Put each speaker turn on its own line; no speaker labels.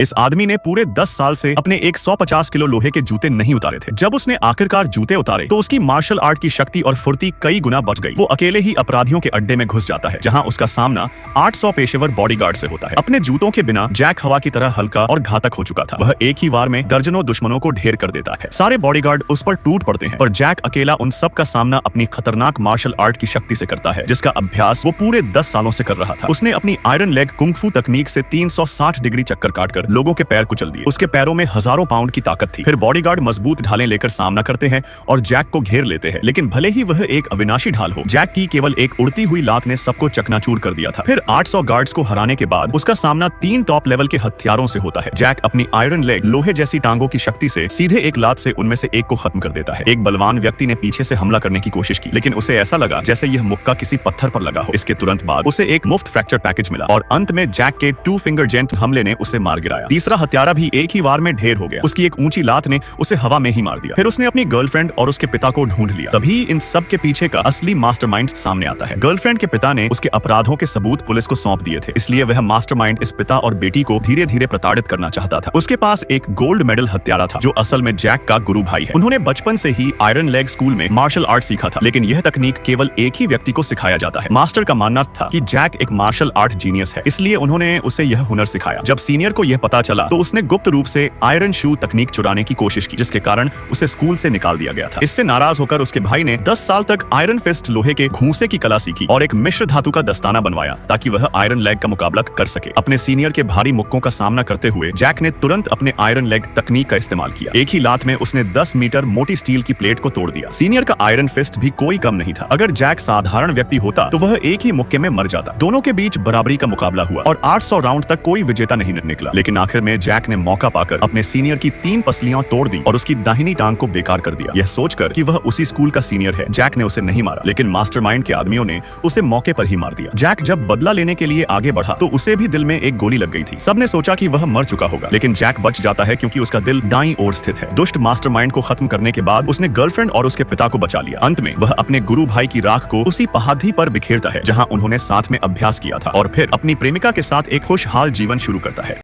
इस आदमी ने पूरे 10 साल से अपने एक 150 किलो लोहे के जूते नहीं उतारे थे। जब उसने आखिरकार जूते उतारे तो उसकी मार्शल आर्ट की शक्ति और फुर्ती कई गुना बढ़ गई। वो अकेले ही अपराधियों के अड्डे में घुस जाता है, जहां उसका सामना 800 पेशेवर बॉडीगार्ड से होता है। अपने जूतों के बिना जैक हवा की तरह हल्का और घातक हो चुका था। वह एक ही वार में दर्जनों दुश्मनों को ढेर कर देता है। सारे बॉडीगार्ड उस पर टूट पड़ते हैं, पर जैक अकेला उन सब का सामना अपनी खतरनाक मार्शल आर्ट की शक्ति से करता है, जिसका अभ्यास वो पूरे 10 सालों से कर रहा था। उसने अपनी आयरन लेग कुंग-फू तकनीक से 360 डिग्री चक्कर काटकर लोगों के पैर कुचल दिए। उसके पैरों में हजारों पाउंड की ताकत थी। फिर बॉडीगार्ड मजबूत ढालें लेकर सामना करते हैं और जैक को घेर लेते हैं, लेकिन भले ही वह एक अविनाशी ढाल हो, जैक की केवल एक उड़ती हुई लात ने सबको चकनाचूर कर दिया था। फिर 800 गार्ड्स को हराने के बाद उसका सामना 3 टॉप लेवल के हथियारों से होता है। जैक अपनी आयरन लेग लोहे जैसी टांगों की शक्ति से सीधे एक लात से उनमें से एक को खत्म कर देता है। एक बलवान व्यक्ति ने पीछे से हमला करने की कोशिश की, लेकिन उसे ऐसा लगा जैसे यह मुक्का किसी पत्थर पर लगा हो। इसके तुरंत बाद उसे एक मुफ्त फ्रैक्चर पैकेज मिला और अंत में जैक के 2 फिंगर जेंट हमले ने उसे मार गिराया। तीसरा हत्यारा भी एक ही वार में ढेर हो गया। उसकी एक ऊंची लात ने उसे हवा में ही मार दिया। फिर उसने अपनी गर्लफ्रेंड और उसके पिता को ढूंढ लिया। तभी इन सब के पीछे का असली मास्टरमाइंड सामने आता है। गर्लफ्रेंड के पिता ने उसके अपराधों के सबूत पुलिस को सौंप दिए थे, इसलिए वह मास्टरमाइंड इस पिता और बेटी को धीरे धीरे प्रताड़ित करना चाहता था। उसके पास एक गोल्ड मेडल हत्यारा था, जो असल में जैक का गुरु भाई है। उन्होंने बचपन से ही आयरन लेग स्कूल में मार्शल आर्ट सीखा था, लेकिन यह तकनीक केवल एक ही व्यक्ति को सिखाया जाता है। मास्टर का मानना था कि जैक एक मार्शल आर्ट जीनियस है, इसलिए उन्होंने उसे यह हुनर सिखाया। जब सीनियर को यह पता चला तो उसने गुप्त रूप से आयरन शू तकनीक चुराने की कोशिश की, जिसके कारण उसे स्कूल से निकाल दिया गया था। इससे नाराज होकर उसके भाई ने 10 साल तक आयरन फिस्ट लोहे के घूंसे की कला सीखी और एक मिश्र धातु का दस्ताना बनवाया, ताकि वह आयरन लेग का मुकाबला कर सके। अपने सीनियर के भारी मुक्कों का सामना करते हुए जैक ने तुरंत अपने आयरन लेग तकनीक का इस्तेमाल किया। एक ही लात में उसने 10 मीटर मोटी स्टील की प्लेट को तोड़ दिया। सीनियर का आयरन फिस्ट भी कोई कम नहीं था। अगर जैक साधारण व्यक्ति होता तो वह एक ही मुक्के में मर जाता। दोनों के बीच बराबरी का मुकाबला हुआ और 800 राउंड तक कोई विजेता नहीं निकला, लेकिन आखिर में जैक ने मौका पाकर अपने सीनियर की 3 पसलियां तोड़ दी और उसकी दाहिनी टांग को बेकार कर दिया। यह सोचकर कि वह उसी स्कूल का सीनियर है, जैक ने उसे नहीं मारा, लेकिन मास्टरमाइंड के आदमियों ने उसे मौके पर ही मार दिया। जैक जब बदला लेने के लिए आगे बढ़ा तो उसे भी दिल में एक गोली लग गई थी। सबने सोचा कि वह मर चुका होगा, लेकिन जैक बच जाता है क्योंकि उसका दिल दाईं ओर स्थित है। दुष्ट मास्टरमाइंड को खत्म करने के बाद उसने गर्लफ्रेंड और उसके पिता को बचा लिया। अंत में वह अपने गुरु भाई की राख को उसी पहाड़ी पर बिखेरता है जहां उन्होंने साथ में अभ्यास किया था, और फिर अपनी प्रेमिका के साथ एक खुशहाल जीवन शुरू करता है।